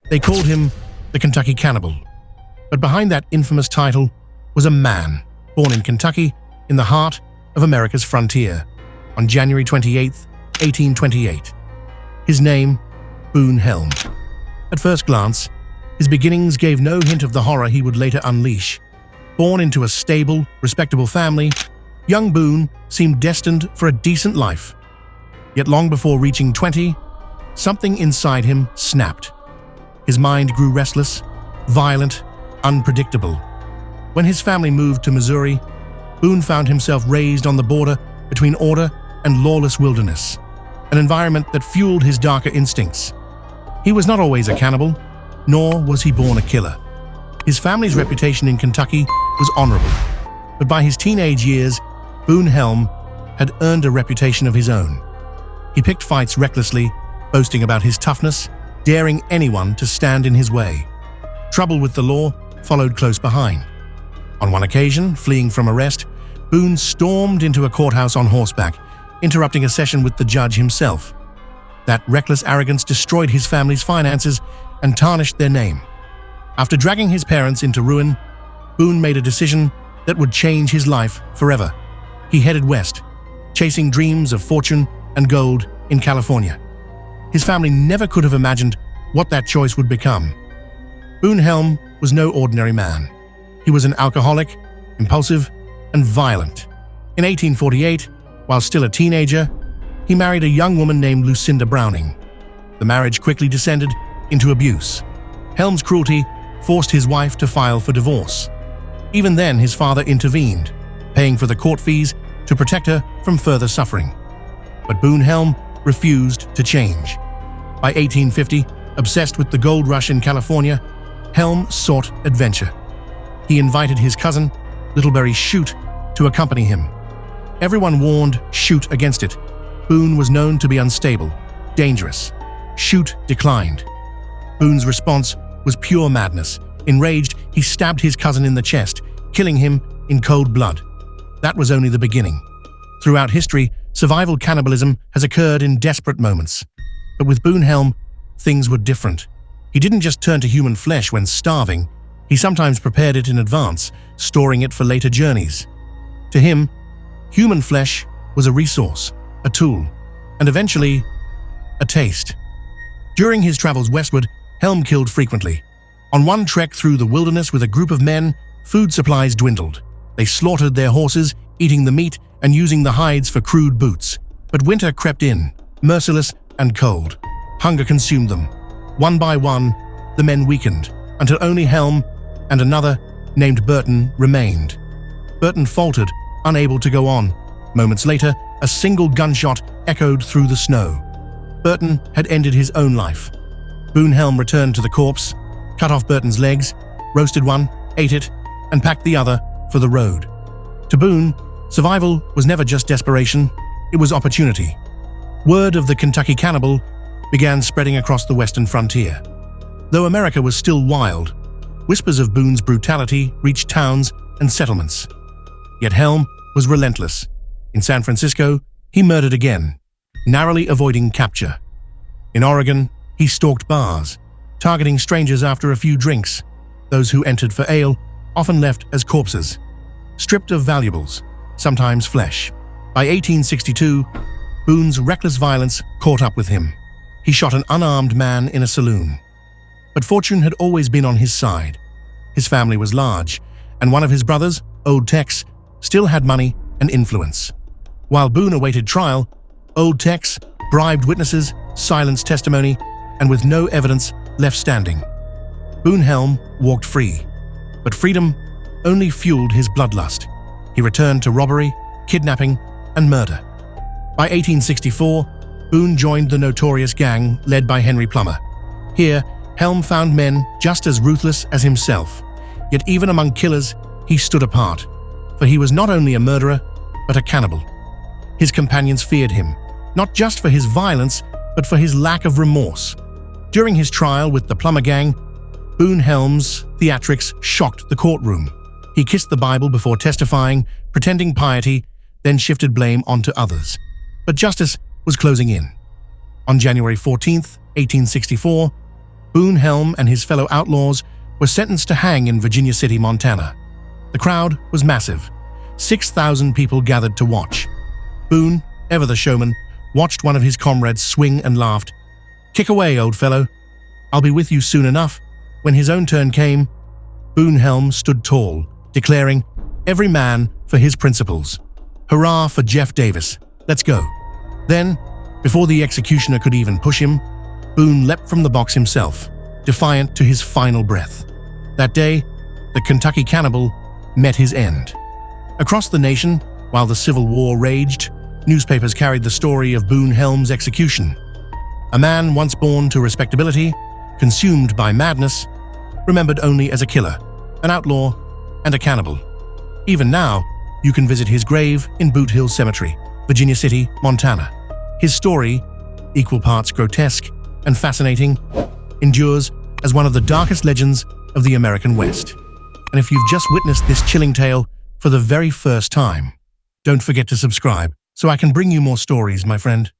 They called him the Kentucky Cannibal. But behind that infamous title was a man born in Kentucky in the heart of America's frontier on January 28, 1828. His name, Boone Helm. At first glance, his beginnings gave no hint of the horror he would later unleash. Born into a stable, respectable family, young Boone seemed destined for a decent life. Yet long before reaching 20, something inside him snapped. His mind grew restless, violent, unpredictable. When his family moved to Missouri, Boone found himself raised on the border between order and lawless wilderness, an environment that fueled his darker instincts. He was not always a cannibal, nor was he born a killer. His family's reputation in Kentucky was honorable, but by his teenage years, Boone Helm had earned a reputation of his own. He picked fights recklessly, boasting about his toughness, daring anyone to stand in his way. Trouble with the law followed close behind. On one occasion, fleeing from arrest, Boone stormed into a courthouse on horseback, interrupting a session with the judge himself. That reckless arrogance destroyed his family's finances and tarnished their name. After dragging his parents into ruin, Boone made a decision that would change his life forever. He headed west, chasing dreams of fortune and gold in California. His family never could have imagined what that choice would become. Boone Helm was no ordinary man. He was an alcoholic, impulsive, and violent. In 1848, while still a teenager, he married a young woman named Lucinda Browning. The marriage quickly descended into abuse. Helm's cruelty forced his wife to file for divorce. Even then, his father intervened, paying for the court fees to protect her from further suffering. But Boone Helm refused to change. By 1850, obsessed with the gold rush in California, Helm sought adventure. He invited his cousin, Littlebury Chute, to accompany him. Everyone warned Chute against it. Boone was known to be unstable, dangerous. Chute declined. Boone's response was pure madness. Enraged, he stabbed his cousin in the chest, killing him in cold blood. That was only the beginning. Throughout history, survival cannibalism has occurred in desperate moments. But with Boone Helm, things were different. He didn't just turn to human flesh when starving. He sometimes prepared it in advance, storing it for later journeys. To him, human flesh was a resource, a tool, and eventually, a taste. During his travels westward, Helm killed frequently. On one trek through the wilderness with a group of men, food supplies dwindled. They slaughtered their horses, eating the meat and using the hides for crude boots. But winter crept in, merciless and cold. Hunger consumed them. One by one, the men weakened, until only Helm and another, named Burton, remained. Burton faltered, unable to go on. Moments later, a single gunshot echoed through the snow. Burton had ended his own life. Boone Helm returned to the corpse, cut off Burton's legs, roasted one, ate it, and packed the other for the road. To Boone, survival was never just desperation, it was opportunity. Word of the Kentucky Cannibal began spreading across the western frontier. Though America was still wild, whispers of Boone's brutality reached towns and settlements. Yet Helm was relentless. In San Francisco, he murdered again, narrowly avoiding capture. In Oregon, he stalked bars, targeting strangers after a few drinks. Those who entered for ale often left as corpses, stripped of valuables, sometimes flesh. By 1862, Boone's reckless violence caught up with him. He shot an unarmed man in a saloon. But fortune had always been on his side. His family was large, and one of his brothers, Old Tex, still had money and influence. While Boone awaited trial, Old Tex bribed witnesses, silenced testimony, and with no evidence left standing. Boone Helm walked free, but freedom only fueled his bloodlust. He returned to robbery, kidnapping, and murder. By 1864, Boone joined the notorious gang led by Henry Plummer. Here, Helm found men just as ruthless as himself. Yet even among killers, he stood apart, for he was not only a murderer, but a cannibal. His companions feared him, not just for his violence, but for his lack of remorse. During his trial with the Plummer gang, Boone Helm's theatrics shocked the courtroom. He kissed the Bible before testifying, pretending piety, then shifted blame onto others. But justice was closing in. On January 14, 1864, Boone Helm and his fellow outlaws were sentenced to hang in Virginia City, Montana. The crowd was massive. 6,000 people gathered to watch. Boone, ever the showman, watched one of his comrades swing and laughed. "Kick away, old fellow. I'll be with you soon enough." When his own turn came, Boone Helm stood tall, declaring, "Every man for his principles. Hurrah for Jeff Davis. Let's go." Then, before the executioner could even push him, Boone leapt from the box himself, defiant to his final breath. That day, the Kentucky Cannibal met his end. Across the nation, while the Civil War raged, newspapers carried the story of Boone Helm's execution. A man once born to respectability, consumed by madness, remembered only as a killer, an outlaw, and a cannibal. Even now, you can visit his grave in Boot Hill Cemetery, Virginia City, Montana. His story, equal parts grotesque and fascinating, endures as one of the darkest legends of the American West. And if you've just witnessed this chilling tale for the very first time, don't forget to subscribe so I can bring you more stories, my friend.